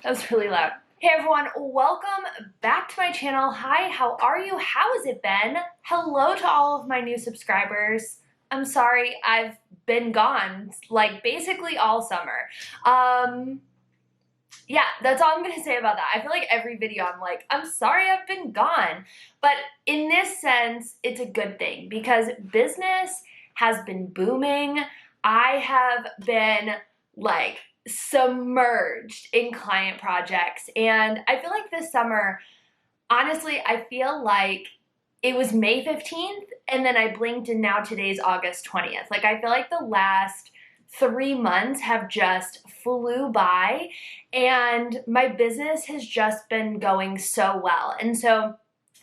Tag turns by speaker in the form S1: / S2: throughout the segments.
S1: That was really loud. Hey everyone, welcome back to my channel. Hi, how are you? How has it been? Hello to all of my new subscribers. I'm sorry, I've been gone like basically all summer. Yeah, that's all I'm gonna say about that. I feel like every video I'm like, I'm sorry I've been gone. But in this sense, it's a good thing because business has been booming. I have been like submerged in client projects. And I feel like this summer, honestly, I feel like it was May 15th and then I blinked and now today's August 20th. Like I feel like the last 3 months have just flew by and my business has just been going so well. And so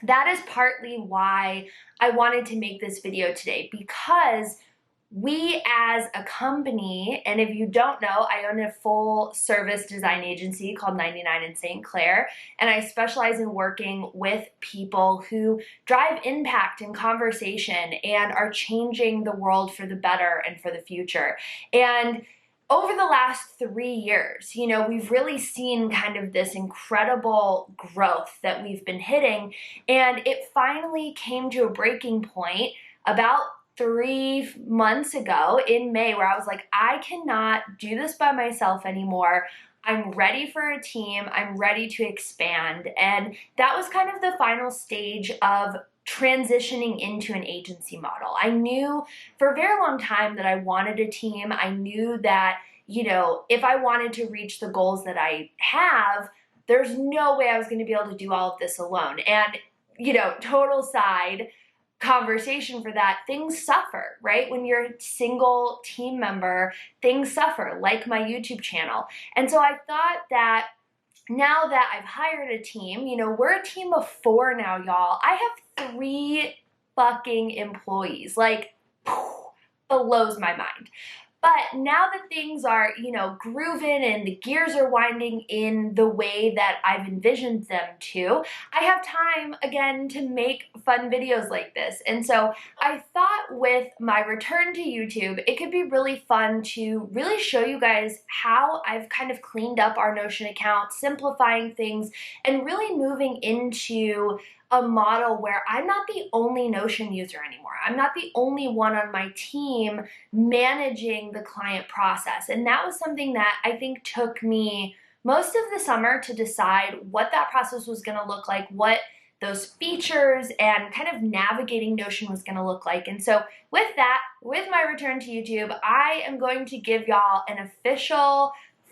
S1: that is partly why I wanted to make this video today, because we as a company, and if you don't know, I own a full service design agency called 99 in St. Clair, and I specialize in working with people who drive impact and conversation and are changing the world for the better and for the future. And over the last 3 years, we've really seen kind of this incredible growth that we've been hitting, and it finally came to a breaking point about 3 months ago in May where I was like, I cannot do this by myself anymore. I'm ready for a team. I'm ready to expand. And that was kind of the final stage of transitioning into an agency model. I knew for a very long time that I wanted a team. I knew that, if I wanted to reach the goals that I have, there's no way I was going to be able to do all of this alone. And, total side conversation for that, things suffer, right? When you're a single team member, things suffer, like my YouTube channel. And so I thought that now that I've hired a team, we're a team of 4 now, y'all. I have 3 fucking employees. Like, blows my mind. But now that things are, grooving and the gears are winding in the way that I've envisioned them to, I have time again to make fun videos like this. And so I thought with my return to YouTube, it could be really fun to really show you guys how I've kind of cleaned up our Notion account, simplifying things, and really moving into a model where I'm not the only Notion user anymore. I'm not the only one on my team managing the client process. And that was something that I think took me most of the summer to decide what that process was going to look like, what those features and kind of navigating Notion was going to look like. And so with that, with my return to YouTube, I am going to give y'all an official,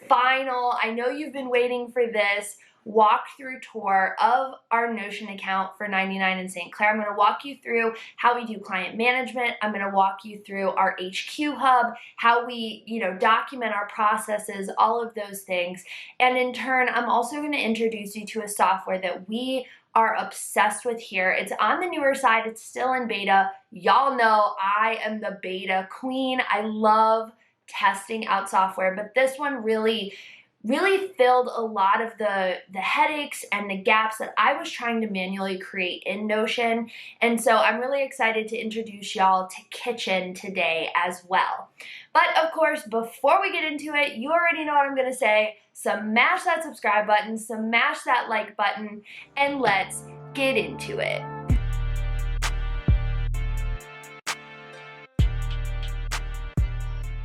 S1: final, I know you've been waiting for this, walkthrough tour of our Notion account for 99 in St. Clair. I'm going to walk you through how we do client management. I'm going to walk you through our HQ hub, how we, document our processes, all of those things. And in turn, I'm also going to introduce you to a software that we are obsessed with here. It's on the newer side. It's still in beta. Y'all know I am the beta queen. I love testing out software, but this one really filled a lot of the headaches and the gaps that I was trying to manually create in Notion. And so I'm really excited to introduce y'all to Kitchen today as well. But of course, before we get into it, you already know what I'm gonna say. Smash that subscribe button, smash that like button, and let's get into it.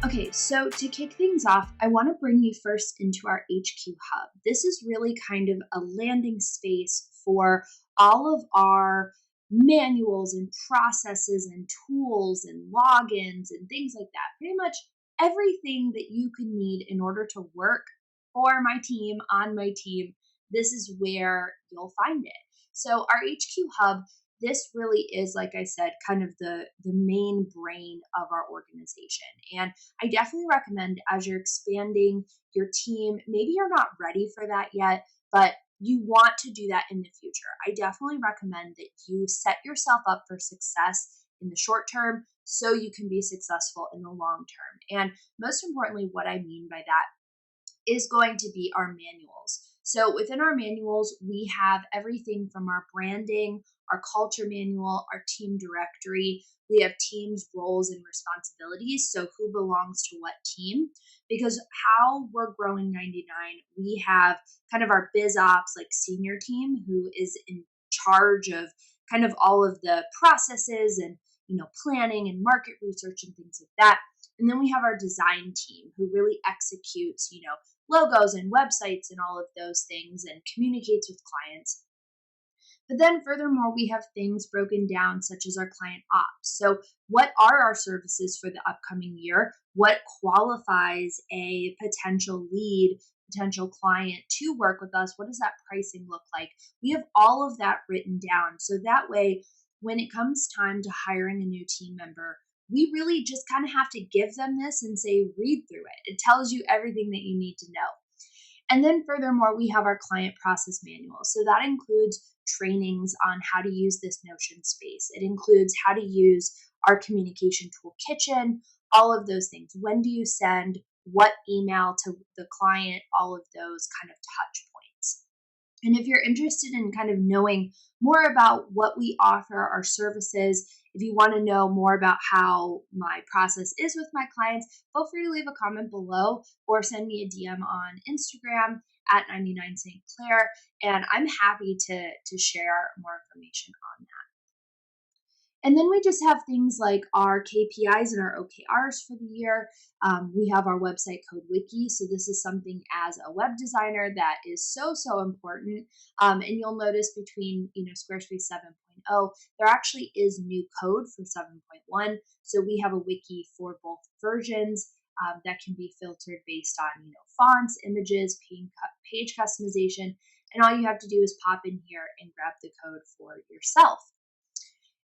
S1: Okay, so to kick things off, I want to bring you first into our HQ hub. This is really kind of a landing space for all of our manuals and processes and tools and logins and things like that. Pretty much everything that you could need in order to work for my team, on my team, this is where you'll find it. So our HQ hub, this really is, like I said, kind of the main brain of our organization. And I definitely recommend as you're expanding your team, maybe you're not ready for that yet, but you want to do that in the future. I definitely recommend that you set yourself up for success in the short term so you can be successful in the long term. And most importantly, what I mean by that is going to be our manuals.
S2: So within our manuals, we have everything from our branding, our culture manual, our team directory. We have teams, roles, and responsibilities. So who belongs to what team? Because how we're growing 99, we have kind of our biz ops, like senior team, who is in charge of kind of all of the processes and planning and market research and things like that. And then we have our design team who really executes, logos and websites and all of those things and communicates with clients. But then furthermore, we have things broken down such as our client ops. So what are our services for the upcoming year? What qualifies a potential lead, potential client to work with us? What does that pricing look like? We have all of that written down. So that way, when it comes time to hiring a new team member, we really just kind of have to give them this and say, read through it. It tells you everything that you need to know. And then furthermore, we have our client process manual. So that includes trainings on how to use this Notion space. It includes how to use our communication tool Kitchen, all of those things. When do you send what email to the client, all of those kind of touch points. And if you're interested in kind of knowing more about what we offer, our services, if you want to know more about how my process is with my clients, feel free to leave a comment below or send me a DM on Instagram at 99 St. Clair, and I'm happy to share more information on that. And then we just have things like our KPIs and our OKRs for the year. We have our website code wiki. So this is something as a web designer that is so important. And you'll notice between Squarespace 7.0, there actually is new code for 7.1. So we have a wiki for both versions that can be filtered based on fonts, images, page customization. And all you have to do is pop in here and grab the code for yourself.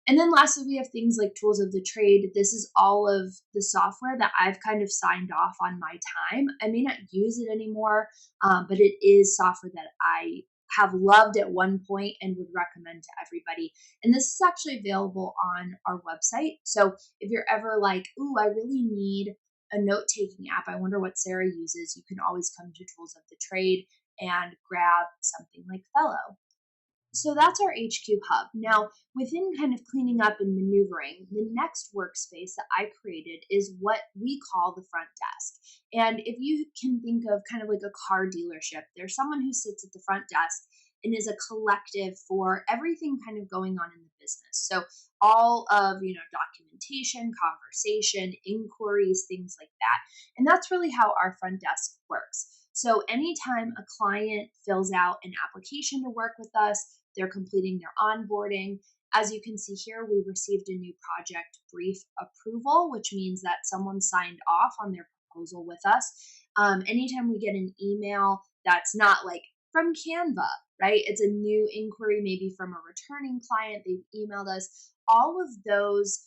S2: And then lastly, we have things like tools of the trade. This is all of the software that I've kind of signed off on my time. I may not use it anymore, but it is software that I have loved at one point and would recommend to everybody. And this is actually available on our website. So if you're ever like, ooh, I really need a note-taking app, I wonder what Sarah uses, you can always come to Tools of the Trade and grab something like Fellow. So that's our HQ hub. Now, within kind of cleaning up and maneuvering, the next workspace that I created is what we call the front desk. And if you can think of kind of like a car dealership, there's someone who sits at the front desk and is a collective for everything kind of going on in the business. So all of, documentation, conversation, inquiries, things like that. And that's really how our front desk works. So anytime a client fills out an application to work with us, they're completing their onboarding. As you can see here, we received a new project brief approval, which means that someone signed off on their proposal with us. Anytime we get an email that's not like from Canva, right? It's a new inquiry, maybe from a returning client, they've emailed us. All of those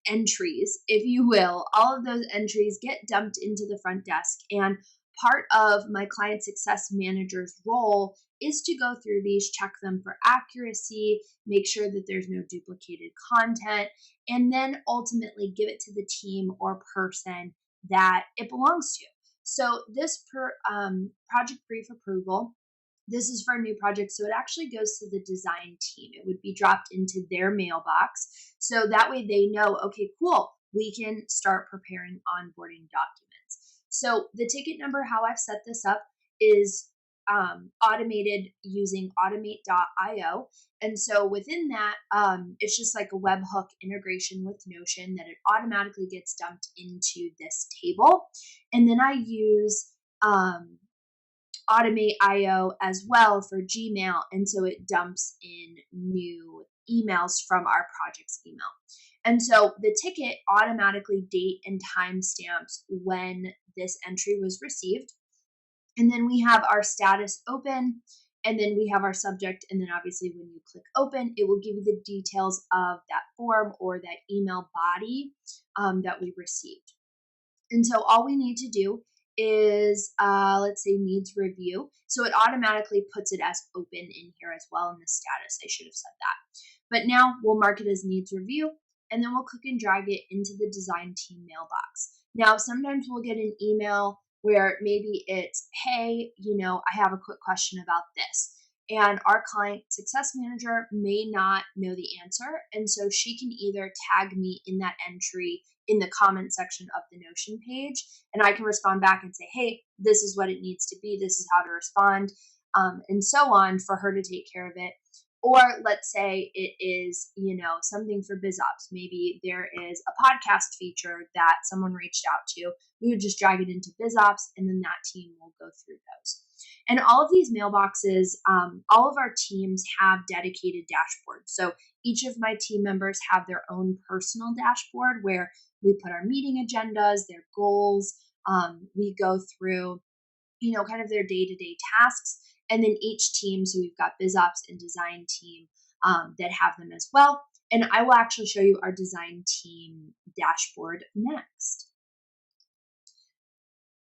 S2: entries, if you will, all of those entries get dumped into the front desk. And part of my client success manager's role is to go through these, check them for accuracy, make sure that there's no duplicated content, and then ultimately give it to the team or person that it belongs to. So this project brief approval, this is for a new project, so it actually goes to the design team. It would be dropped into their mailbox. So that way they know, okay, cool, we can start preparing onboarding documents. So the ticket number, how I've set this up is automated using automate.io. And so within that, it's just like a webhook integration with Notion that it automatically gets dumped into this table. And then I use Automate.io as well for Gmail, and so it dumps in new emails from our project's email. And so the ticket automatically date and time stamps when this entry was received. And then we have our status open, and then we have our subject, and then obviously when you click open, it will give you the details of that form or that email body that we received. And so all we need to do is, let's say, needs review. So it automatically puts it as open in here as well in the status. I should have said that. But now we'll mark it as needs review, and then we'll click and drag it into the design team mailbox. Now, sometimes we'll get an email where maybe it's, hey, I have a quick question about this. And our client success manager may not know the answer. And so she can either tag me in that entry in the comment section of the Notion page, and I can respond back and say, hey, this is what it needs to be. This is how to respond, and so on, for her to take care of it. Or let's say it is, something for BizOps. Maybe there is a podcast feature that someone reached out to. We would just drag it into BizOps, and then that team will go through those. And all of these mailboxes, all of our teams have dedicated dashboards. So each of my team members have their own personal dashboard where we put our meeting agendas, their goals. We go through, kind of their day-to-day tasks. And then each team, so we've got BizOps and design team that have them as well. And I will actually show you our design team dashboard next.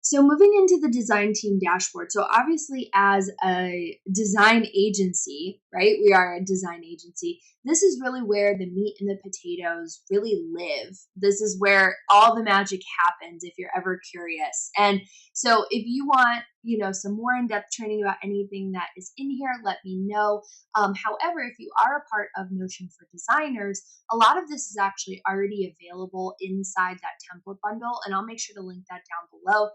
S2: So moving into the design team dashboard. So obviously as a design agency, right? We are a design agency. This is really where the meat and the potatoes really live. This is where all the magic happens if you're ever curious. And so if you want, some more in-depth training about anything that is in here, let me know. However, if you are a part of Notion for Designers, a lot of this is actually already available inside that template bundle, and I'll make sure to link that down below.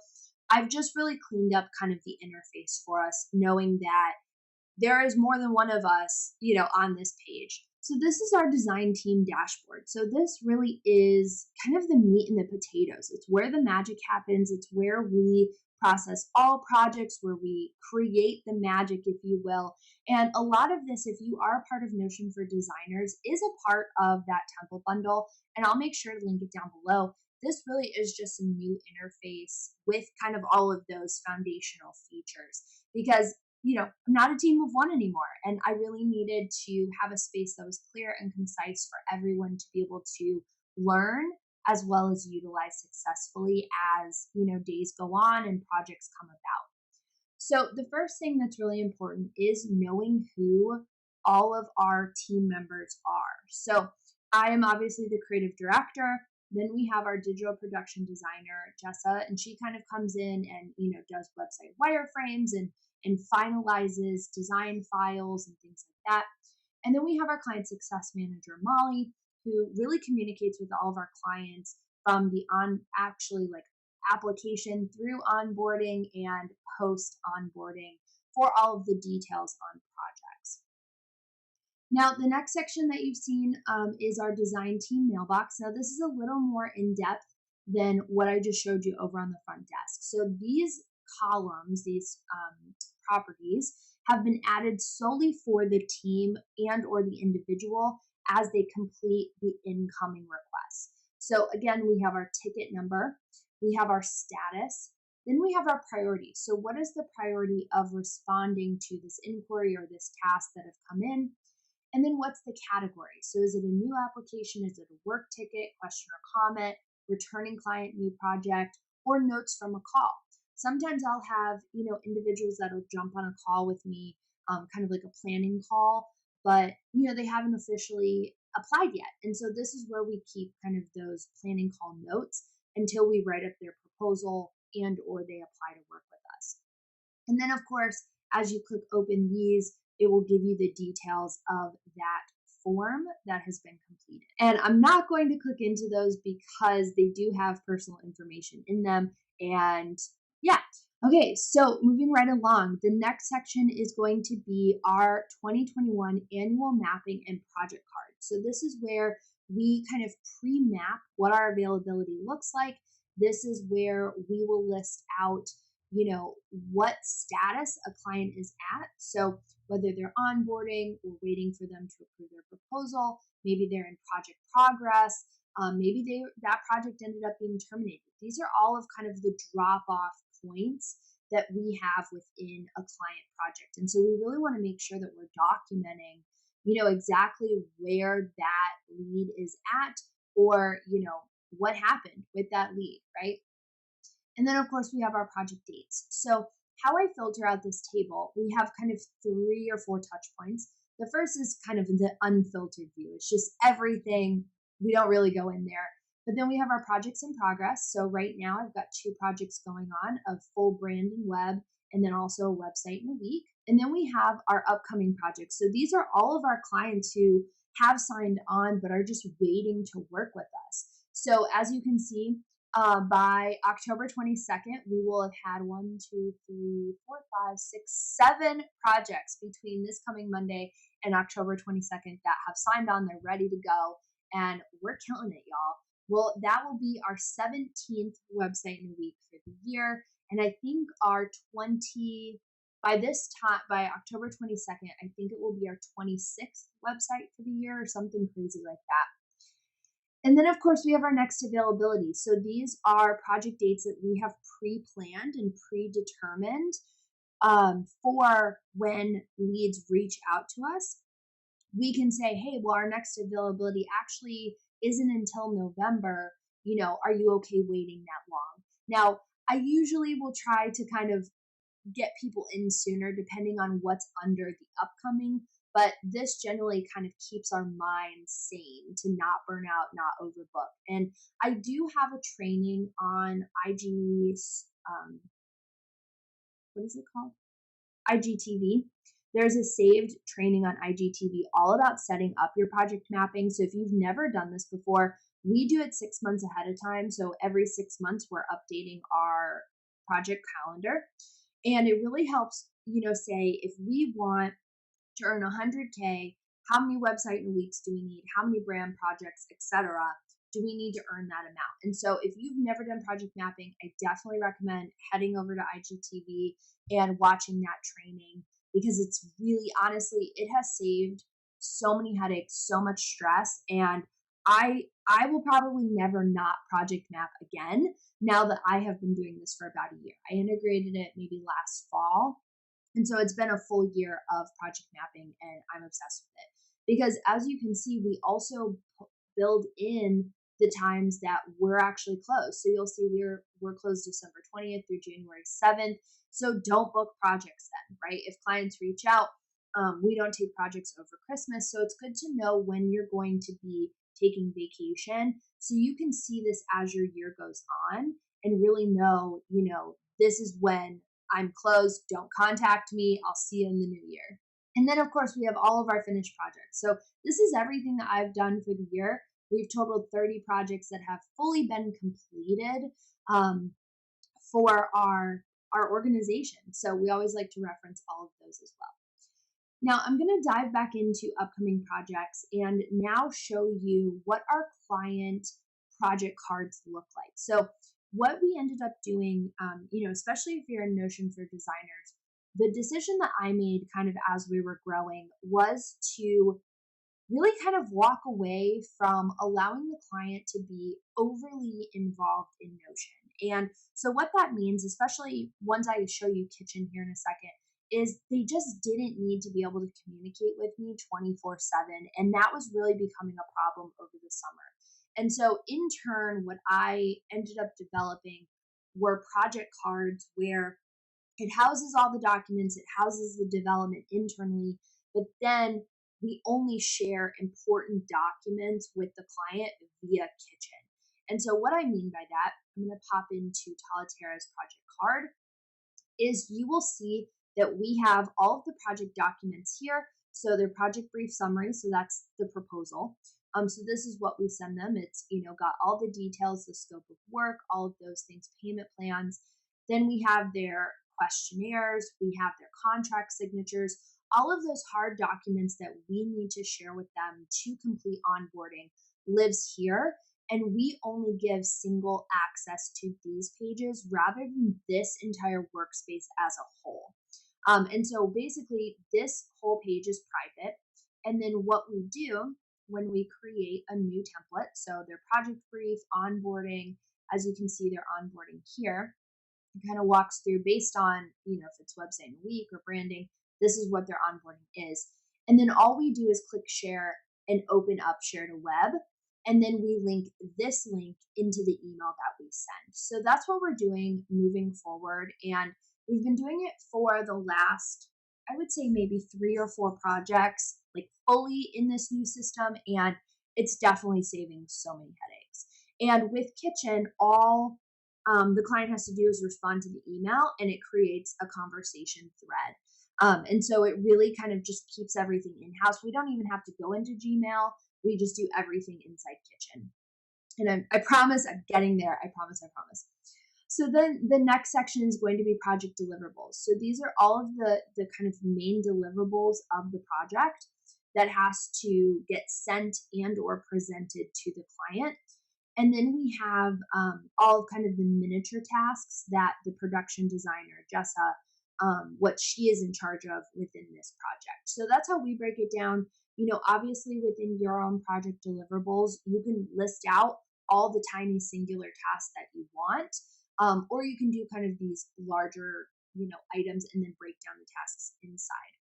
S2: I've just really cleaned up kind of the interface for us, knowing that there is more than one of us, on this page. So this is our design team dashboard. So this really is kind of the meat and the potatoes. It's where the magic happens. It's where we process all projects, where we create the magic, if you will. And a lot of this, if you are a part of Notion for Designers, is a part of that template bundle. And I'll make sure to link it down below. This really is just a new interface with kind of all of those foundational features, because I'm not a team of one anymore. And I really needed to have a space that was clear and concise for everyone to be able to learn as well as utilize successfully as, days go on and projects come about. So the first thing that's really important is knowing who all of our team members are. So I am obviously the creative director. Then we have our digital production designer, Jessa, and she kind of comes in and, does website wireframes and finalizes design files and things like that. And then we have our client success manager, Molly, who really communicates with all of our clients from the application through onboarding and post onboarding for all of the details on projects. Now, the next section that you've seen is our design team mailbox. Now, this is a little more in depth than what I just showed you over on the front desk. So these columns, these properties, have been added solely for the team and or the individual as they complete the incoming requests. So again, we have our ticket number, we have our status, then we have our priority. So what is the priority of responding to this inquiry or this task that have come in? And then what's the category? So is it a new application? Is it a work ticket, question or comment, returning client, new project, or notes from a call? Sometimes I'll have, individuals that'll jump on a call with me, kind of like a planning call, but, they haven't officially applied yet. And so this is where we keep kind of those planning call notes until we write up their proposal and or they apply to work with us. And then, of course, as you click open these, it will give you the details of that form that has been completed. And I'm not going to click into those because they do have personal information in them. And yeah. Okay, so moving right along, the next section is going to be our 2021 annual mapping and project card. So this is where we kind of pre-map what our availability looks like. This is where we will list out, what status a client is at. So whether they're onboarding, we're waiting for them to approve their proposal, maybe they're in project progress, maybe that project ended up being terminated. These are all of kind of the drop-off points that we have within a client project. And so we really want to make sure that we're documenting, exactly where that lead is at, or, what happened with that lead, right? And then, of course, we have our project dates. So how I filter out this table, we have kind of 3 or 4 touch points. The first is kind of the unfiltered view. It's just everything. We don't really go in there. But then we have our projects in progress. So right now I've got 2 projects going on, a full brand and web, and then also a website in a week. And then we have our upcoming projects. So these are all of our clients who have signed on but are just waiting to work with us. So as you can see, by October 22nd, we will have had 7 projects between this coming Monday and October 22nd that have signed on. They're ready to go, and we're killing it, y'all. Well, that will be our 17th website in a week for the year. And I think our 20, by this time, by October 22nd, I think it will be our 26th website for the year or something crazy like that. And then, of course, we have our next availability. So these are project dates that we have pre-planned and predetermined for when leads reach out to us. We can say, hey, well, our next availability actually isn't until November. Are you okay waiting that long? Now, I usually will try to kind of get people in sooner depending on what's under the upcoming, but this generally kind of keeps our minds sane to not burn out, not overbook. And I do have a training on what is it called? IGTV. There's a saved training on IGTV all about setting up your project mapping. So if you've never done this before, we do it 6 months ahead of time. So every 6 months, we're updating our project calendar. And it really helps, say if we want to earn 100K, how many website and weeks do we need? How many brand projects, etc. do we need to earn that amount? And so if you've never done project mapping, I definitely recommend heading over to IGTV and watching that training, because it's really, honestly, it has saved so many headaches, so much stress. And I will probably never not project map again now that I have been doing this for about a year. I integrated it maybe last fall. And so it's been a full year of project mapping, and I'm obsessed with it. Because as you can see, we also build in the times that we're actually closed. So you'll see we're closed December 20th through January 7th. So don't book projects then, right? If clients reach out, we don't take projects over Christmas. So it's good to know when you're going to be taking vacation, so you can see this as your year goes on and really know, this is when I'm closed. Don't contact me. I'll see you in the new year. And then, of course, we have all of our finished projects. So this is everything that I've done for the year. We've totaled 30 projects that have fully been completed for our organization. So we always like to reference all of those as well. Now I'm going to dive back into upcoming projects and now show you what our client project cards look like. So what we ended up doing, especially if you're in Notion for designers, the decision that I made kind of as we were growing was to really kind of walk away from allowing the client to be overly involved in Notion. And so what that means, especially once I show you Kitchen here in a second, is they just didn't need to be able to communicate with me 24/7. And that was really becoming a problem over the summer. And so in turn, what I ended up developing were project cards where it houses all the documents, it houses the development internally, but then we only share important documents with the client via Kitchen. And so what I mean by that, I'm going to pop into Talatera's project card, is you will see that we have all of the project documents here. So their project brief summary, so that's the proposal. So this is what we send them. It's, got all the details, the scope of work, all of those things, payment plans. Then we have their questionnaires, we have their contract signatures, all of those hard documents that we need to share with them to complete onboarding lives here. And we only give single access to these pages rather than this entire workspace as a whole. And so basically this whole page is private. And then what we do when we create a new template, so their project brief, onboarding, as you can see, their onboarding here, it kind of walks through based on, if it's website in a week or branding, this is what their onboarding is. And then all we do is click share and open up share to web. And then we link this link into the email that we send. So that's what we're doing moving forward. And we've been doing it for the last, I would say maybe 3 or 4 projects, like fully in this new system. And it's definitely saving so many headaches. And with Kitchen, all the client has to do is respond to the email, and it creates a conversation thread. And so it really kind of just keeps everything in-house. We don't even have to go into Gmail. We just do everything inside Kitchen. And I promise I'm getting there. I promise, I promise. So then the next section is going to be project deliverables. So these are all of the kind of main deliverables of the project that has to get sent and or presented to the client. And then we have all of kind of the miniature tasks that the production designer, Jessa, what she is in charge of within this project. So that's how we break it down. Obviously within your own project deliverables, you can list out all the tiny singular tasks that you want, or you can do kind of these larger, items and then break down the tasks inside.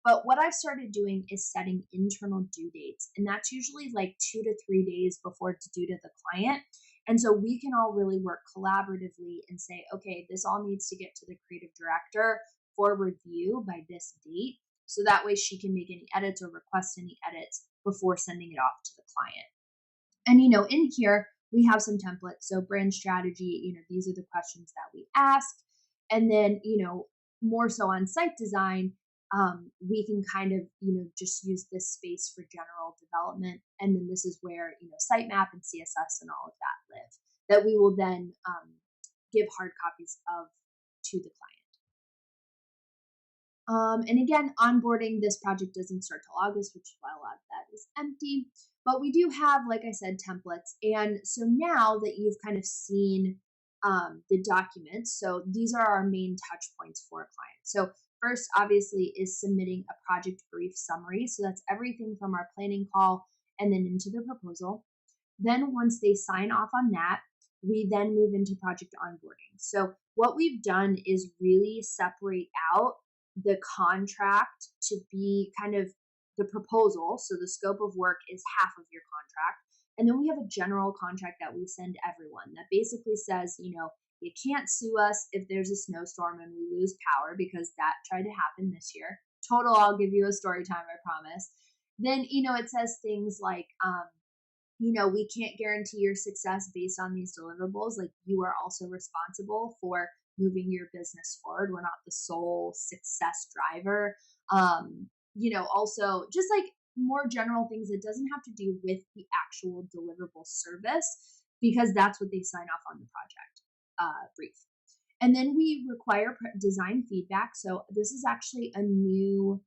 S2: But what I've started doing is setting internal due dates, and that's usually like 2 to 3 days before it's due to the client. And so we can all really work collaboratively and say, okay, this all needs to get to the creative director for review by this date. So that way she can make any edits or request any edits before sending it off to the client. And, in here, we have some templates. So brand strategy, these are the questions that we ask. And then, more so on site design, we can kind of, just use this space for general development. And then this is where, sitemap and CSS and all of that live, that we will then give hard copies of to the client. And again, onboarding, this project doesn't start till August, which is why a lot of that is empty. But we do have, like I said, templates. And so now that you've kind of seen the documents, so these are our main touch points for a client. So first, obviously, is submitting a project brief summary. So that's everything from our planning call and then into the proposal. Then once they sign off on that, we then move into project onboarding. So what we've done is really separate out the contract to be kind of the proposal. So the scope of work is half of your contract. And then we have a general contract that we send everyone that basically says, you can't sue us if there's a snowstorm and we lose power, because that tried to happen this year. Total, I'll give you a story time, I promise. Then, it says things like, we can't guarantee your success based on these deliverables. Like, you are also responsible for moving your business forward. We're not the sole success driver. Also just like more general things that doesn't have to do with the actual deliverable service, because that's what they sign off on the project brief. And then we require design feedback. So this is actually a new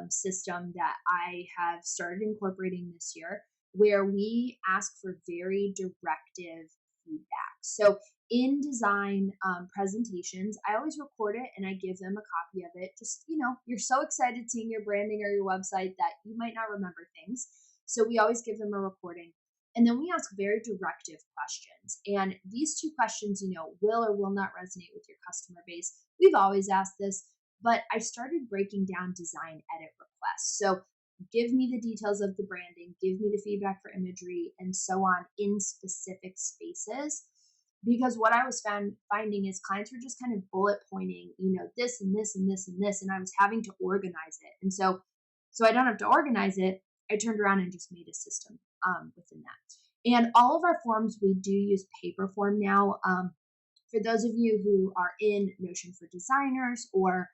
S2: system that I have started incorporating this year, where we ask for very directive feedback. So in design presentations, I always record it and I give them a copy of it. Just, you're so excited seeing your branding or your website that you might not remember things. So we always give them a recording. And then we ask very directive questions. And these two questions, will or will not resonate with your customer base. We've always asked this, but I started breaking down design edit requests. So give me the details of the branding, give me the feedback for imagery, and so on in specific spaces. Because what I was finding is clients were just kind of bullet pointing, this and this and this and this, and I was having to organize it. And so I don't have to organize it. I turned around and just made a system within that. And all of our forms, we do use paper form now. For those of you who are in Notion for Designers, or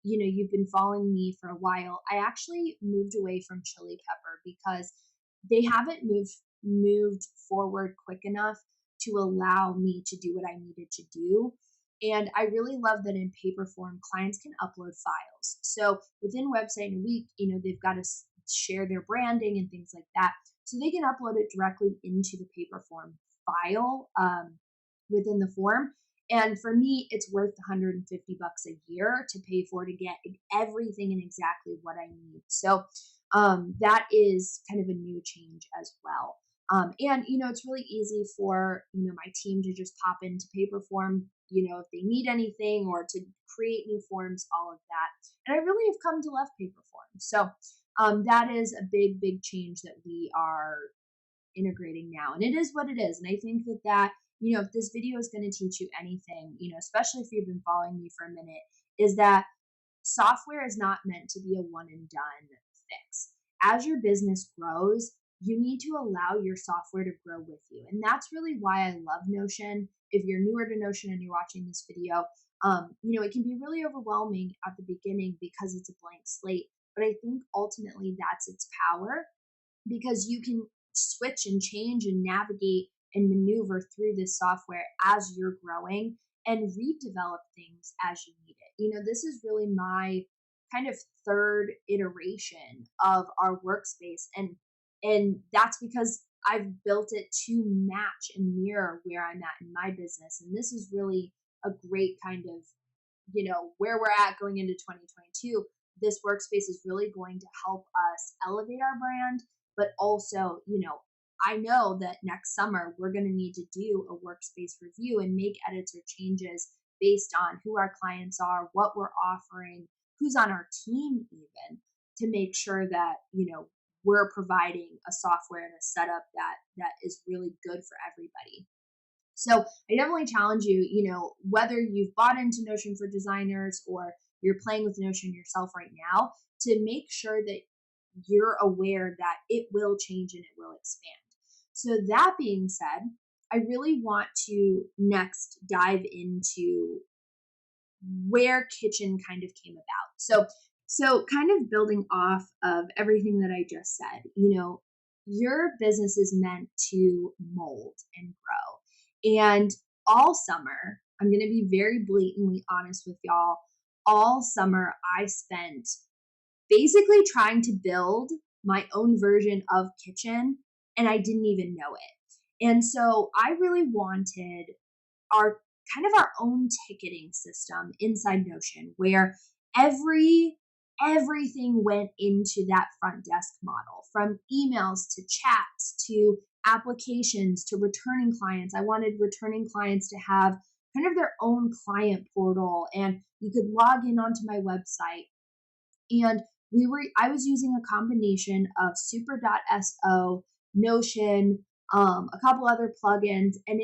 S2: you've been following me for a while, I actually moved away from Chili Pepper because they haven't moved forward quick enough to allow me to do what I needed to do. And I really love that in paper form, clients can upload files. So within Website in a Week, they've got to share their branding and things like that. So they can upload it directly into the paper form file within the form. And for me, it's worth $150 a year to pay for to get everything and exactly what I need. So that is kind of a new change as well. And, it's really easy for, my team to just pop into paper form, if they need anything, or to create new forms, all of that. And I really have come to love paper form. So that is a big, big change that we are integrating now. And it is what it is. And I think that if this video is going to teach you anything, especially if you've been following me for a minute, is that software is not meant to be a one and done fix. As your business grows, you need to allow your software to grow with you. And that's really why I love Notion. If you're newer to Notion and you're watching this video, it can be really overwhelming at the beginning because it's a blank slate. But I think ultimately that's its power, because you can switch and change and navigate and maneuver through this software as you're growing and redevelop things as you need it. This is really my kind of third iteration of our workspace, and that's because I've built it to match and mirror where I'm at in my business. And this is really a great kind of, where we're at going into 2022. This workspace is really going to help us elevate our brand, but also, I know that next summer we're going to need to do a workspace review and make edits or changes based on who our clients are, what we're offering, who's on our team, even, to make sure that, we're providing a software and a setup that is really good for everybody. So I definitely challenge you, whether you've bought into Notion for Designers or you're playing with Notion yourself right now, to make sure that you're aware that it will change and it will expand. So that being said, I really want to next dive into where Kitchen kind of came about. So kind of building off of everything that I just said, your business is meant to mold and grow. And all summer, I'm going to be very blatantly honest with y'all, all summer I spent basically trying to build my own version of Kitchen, and I didn't even know it. And so I really wanted our kind of our own ticketing system inside Notion, where everything went into that front desk model, from emails to chats to applications to returning clients. I wanted returning clients to have kind of their own client portal, and you could log in onto my website. And I was using a combination of super.so, Notion, a couple other plugins, and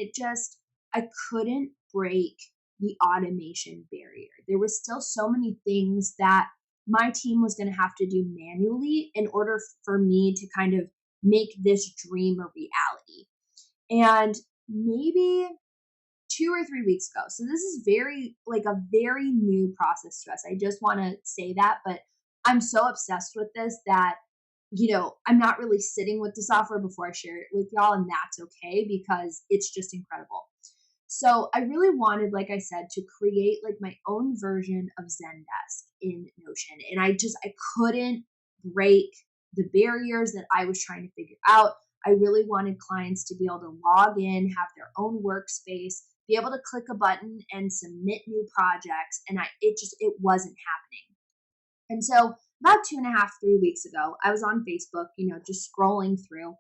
S2: I couldn't break the automation barrier. There was still so many things that my team was going to have to do manually in order for me to kind of make this dream a reality. And maybe 2 or 3 weeks ago. So this is a very new process to us. I just want to say that, but I'm so obsessed with this that, I'm not really sitting with the software before I share it with y'all, and that's okay because it's just incredible. So I really wanted, like I said, to create like my own version of Zendesk in Notion. And I couldn't break the barriers that I was trying to figure out. I really wanted clients to be able to log in, have their own workspace, be able to click a button and submit new projects. And it wasn't happening. And so about 2.5, 3 weeks ago, I was on Facebook, just scrolling through,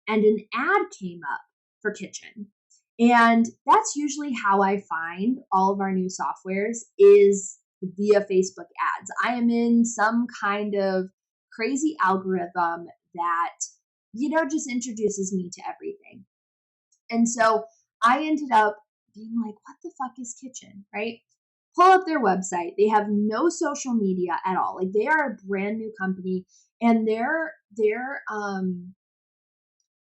S2: and an ad came up for Kitchen. And that's usually how I find all of our new softwares, is via Facebook ads. I am in some kind of crazy algorithm that, just introduces me to everything. And so I ended up being like, what the fuck is Kitchen, right? Pull up their website. They have no social media at all. Like, they are a brand new company, and their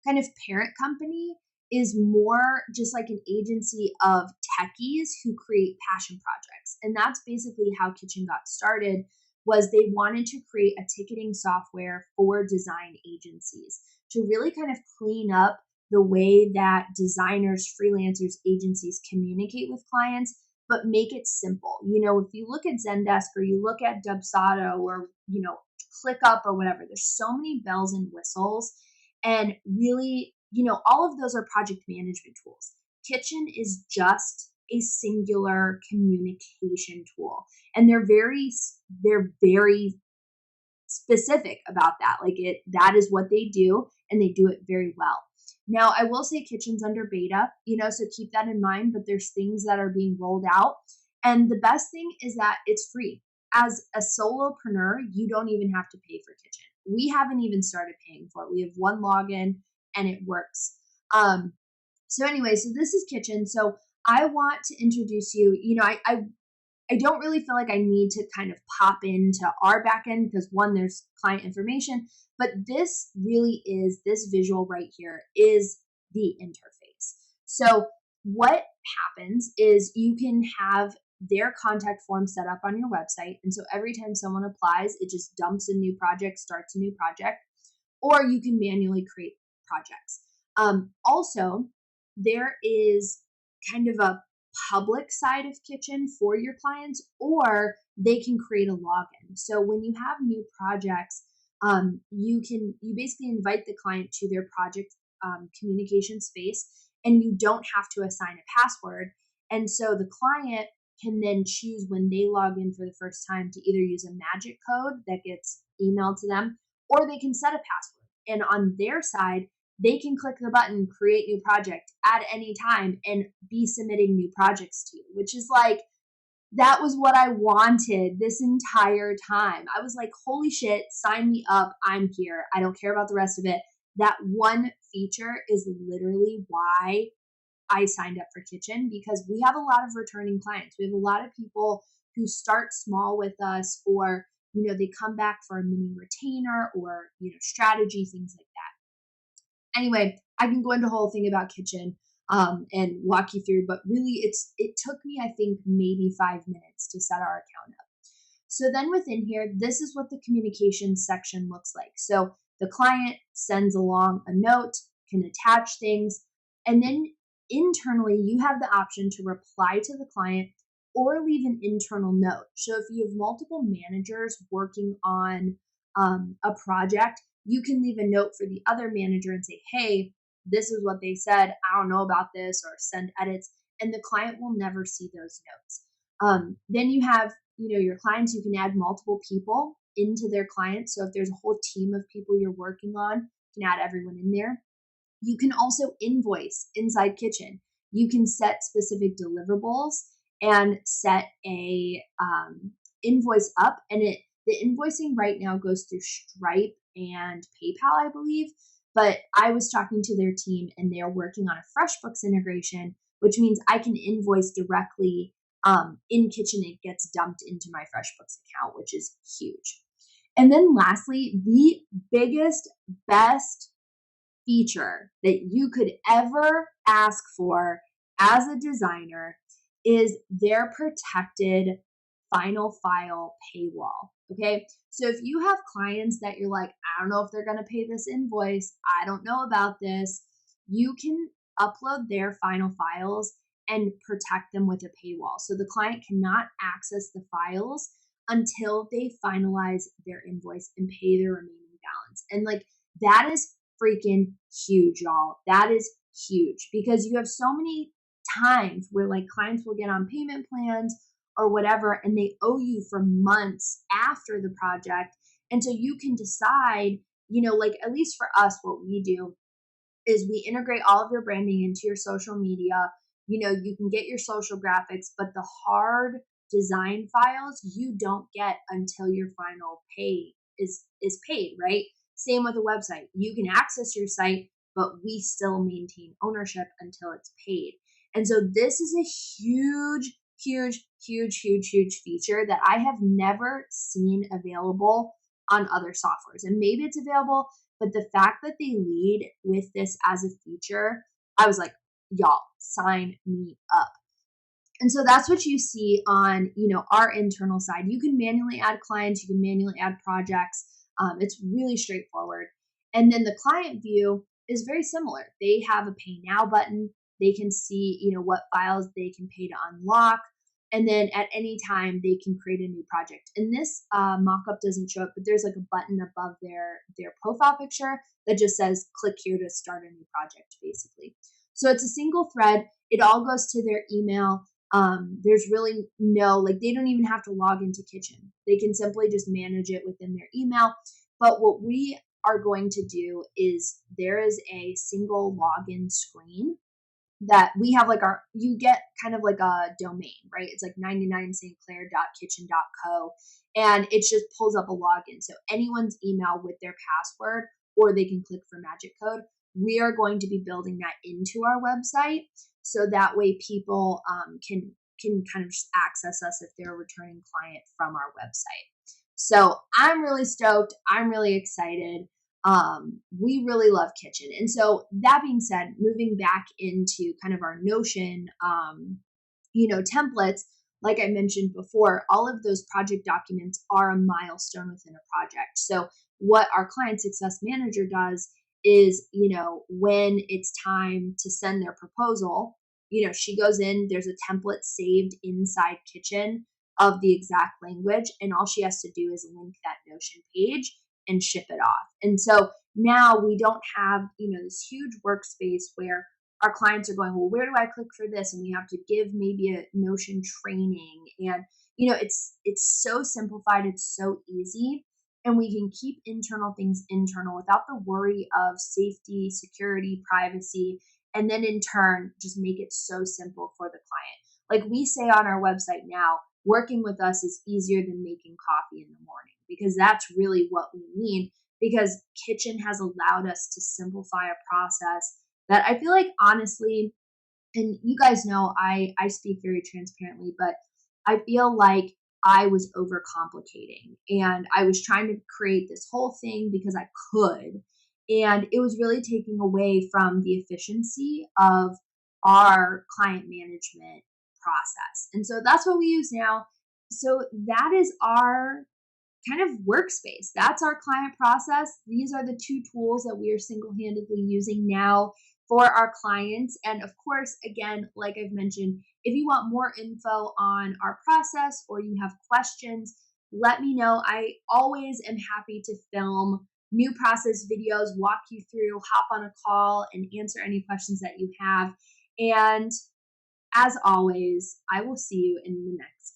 S2: kind of parent company is more just like an agency of techies who create passion projects. And that's basically how Kitchen got started, was they wanted to create a ticketing software for design agencies to really kind of clean up the way that designers, freelancers, agencies communicate with clients, but make it simple. If you look at Zendesk or you look at Dubsado or, ClickUp or whatever, there's so many bells and whistles, and really, all of those are project management tools. Kitchen is just a singular communication tool, and they're very specific about that. That is what they do, and they do it very well. Now, I will say Kitchen's under beta, so keep that in mind, but there's things that are being rolled out. And the best thing is that it's free. As a solopreneur, you don't even have to pay for Kitchen. We haven't even started paying for it. We have one login and it works. So this is Kitchen. So I want to introduce you, I don't really feel like I need to kind of pop into our backend because one, there's client information, but this really is, this visual right here is the interface. So what happens is you can have their contact form set up on your website. And so every time someone applies, it just dumps a new project, starts a new project, or you can manually create projects. Also, there is kind of a public side of Kitchen for your clients, or they can create a login. So when you have new projects, you basically invite the client to their project communication space, and you don't have to assign a password. And so the client can then choose when they log in for the first time to either use a magic code that gets emailed to them, or they can set a password. And on their side, they can click the button, create new project at any time, and be submitting new projects to you, which is like, that was what I wanted this entire time. I was like, holy shit, sign me up. I'm here. I don't care about the rest of it. That one feature is literally why I signed up for Kitchen, because we have a lot of returning clients. We have a lot of people who start small with us, or they come back for a mini retainer, or strategy, things like that. Anyway, I can go into a whole thing about Kitchen and walk you through, but really it took me, I think, maybe 5 minutes to set our account up. So then within here, this is what the communication section looks like. So the client sends along a note, can attach things, and then internally you have the option to reply to the client or leave an internal note. So if you have multiple managers working on a project, you can leave a note for the other manager and say, hey, this is what they said, I don't know about this, or send edits, and the client will never see those notes. Then you have your clients. You can add multiple people into their clients. So if there's a whole team of people you're working on, you can add everyone in there. You can also invoice inside Kitchen. You can set specific deliverables and set a invoice up, and the invoicing right now goes through Stripe and PayPal, I believe. But I was talking to their team, and they're working on a FreshBooks integration, which means I can invoice directly in Kitchen. It gets dumped into my FreshBooks account, which is huge. And then lastly, the biggest, best feature that you could ever ask for as a designer is their protected final file paywall. Okay. So if you have clients that you're like, I don't know if they're going to pay this invoice, I don't know about this, you can upload their final files and protect them with a paywall. So the client cannot access the files until they finalize their invoice and pay their remaining balance. And like, that is freaking huge, y'all. That is huge, because you have so many times where like clients will get on payment plans or whatever, and they owe you for months after the project. And so you can decide, like at least for us, what we do is we integrate all of your branding into your social media. You can get your social graphics, but the hard design files you don't get until your final pay is paid, right? Same with a website. You can access your site, but we still maintain ownership until it's paid. And so this is a huge, huge, huge, huge, huge feature that I have never seen available on other softwares. And maybe it's available, but the fact that they lead with this as a feature, I was like, y'all, sign me up. And so that's what you see on, our internal side. You can manually add clients, you can manually add projects. It's really straightforward. And then the client view is very similar. They have a pay now button. They can see, what files they can pay to unlock. And then at any time they can create a new project. And this mock-up doesn't show up, but there's like a button above their profile picture that just says, click here to start a new project, basically. So it's a single thread. It all goes to their email. There's really they don't even have to log into Kitchen. They can simply just manage it within their email. But what we are going to do is there is a single login screen that we have you get kind of like a domain, right? It's like 99stclair.kitchen.co, and it just pulls up a login. So anyone's email with their password, or they can click for magic code. We are going to be building that into our website. So that way people can can kind of just access us if they're a returning client from our website. So I'm really stoked. I'm really excited. We really love Kitchen. And so that being said, moving back into kind of our Notion, templates, like I mentioned before, all of those project documents are a milestone within a project. So what our client success manager does is, when it's time to send their proposal, she goes in, there's a template saved inside Kitchen of the exact language, and all she has to do is link that Notion page and ship it off. And so now we don't have, this huge workspace where our clients are going, well, where do I click for this? And we have to give maybe a Notion training. And, it's so simplified, it's so easy. And we can keep internal things internal without the worry of safety, security, privacy, and then in turn, just make it so simple for the client. Like we say on our website now, working with us is easier than making coffee in the morning, because that's really what we mean, because Kitchen has allowed us to simplify a process that I feel like, honestly, and you guys know I speak very transparently, but I feel like I was overcomplicating and I was trying to create this whole thing because I could. And it was really taking away from the efficiency of our client management process. And so that's what we use now. So that is our kind of workspace. That's our client process. These are the two tools that we are single-handedly using now for our clients. And of course, again, like I've mentioned, if you want more info on our process or you have questions, let me know. I always am happy to film new process videos, walk you through, hop on a call, and answer any questions that you have. And as always, I will see you in the next